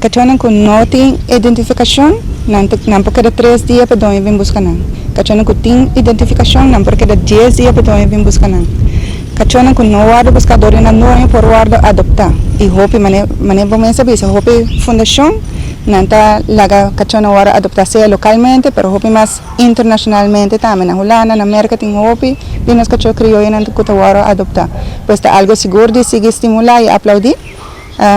Cachonan com não tem identificação, não porque de 3 dias para onde vem buscar não. Cachonan com tem identificação, não porque de 10 dias para onde vem buscar não. Cachonan com não guarda buscador e não é por guarda adoptar. E hope mané bom saber se hope fundação não tá laga cachonan guarda adoptar se localmente, pero hope mais internacionalmente também. Na Holanda, na América tem hope, e nós cachorro crioulo não tá guarda adoptar. Pois tá algo seguro de seguir estimular e aplaudir.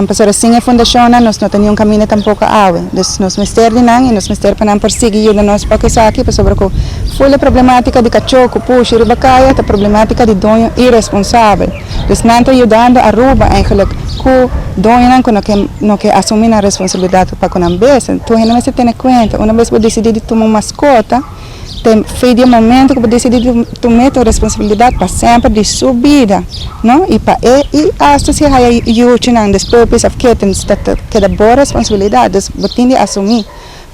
Pastor sin a fundación nos no tenía un camino tampoco agua. Entonces nos mister de nan y nos mister para nan perseguir de nos para que saque pues sobre que fue la problemática de cachoco, push, ribacaya, la problemática de dueño irresponsable. Entonces nan está ayudando a Aruba eigenlijk que dueño nan no que asumir la responsabilidad para con ambas. Entonces no se tiene cuenta, una vez vos decidís tomar mascota, foi de momento que eu decidi tomar a responsabilidade para sempre de sua vida, não? E para e acho que aí eu tinha this purpose of kittens que da boa responsabilidade, eu tinha de assumir.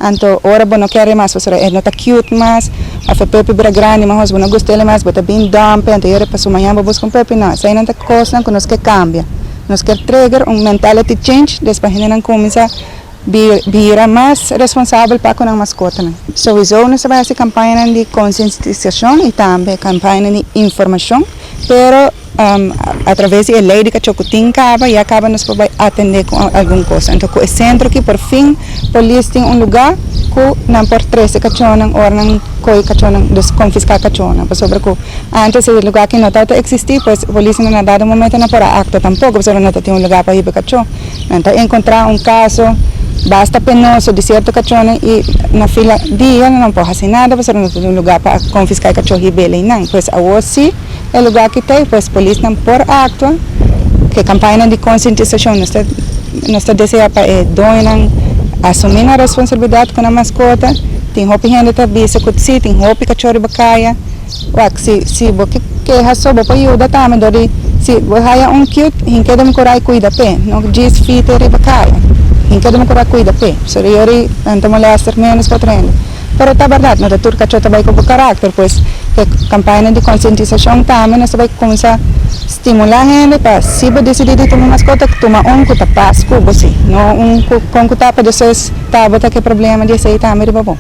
Então, ora eu não quero mais, você não está cute mais, a foi pepe para grande, mas eu não gostei mais, você bem dump, então eu passo amanhã vou buscar pepe não, isso aí não é coisa que nós quer cambia, nós quer trigger mentality change, depois a gente começa vira mais responsável para com a mascota. Sowieso nós vamos fazer campanha de conscientização e também campanha de informação, pero através da lei de cachocutim e acaba nos vai atender com alguma coisa. Então, o centro que por fim, a polícia tem lugar que não por 13 cachonas ou não coi cachonas, desconfiscar cachonas. Sobre que antes o lugar que não estava existir, pois a polícia não ha dado momento não para acto tampouco, porque não tem lugar para ir para cachorro. Então, encontrar caso basta penoso de certo cachorro e na fila dia não pode fazer nada, porque não tem lugar para confiscar cachorro e bela e não. Pois a hoje é o lugar que tem, pois a polícia não por acto, que campanha de conscientização não está desejando para donar, assumir a responsabilidade com a mascota, tem roupa gente também, se cuidar, tem roupa cachorro bacaia, se você quer só para ajudar também, se você há cute, em que deve cuidar e cuida bem, não diz fita e bacaia. Em cada um cura cuida pé, so eu não molestar menos para treino. Pero está verdade, não é tudo que vai com o caráter, pois a campanha de conscientização também nós vai começar a estimular a gente para se você decidir de tomar mascota, que toma que está paz com você, não com que está para vocês, tá botar que problema de sair também de bom.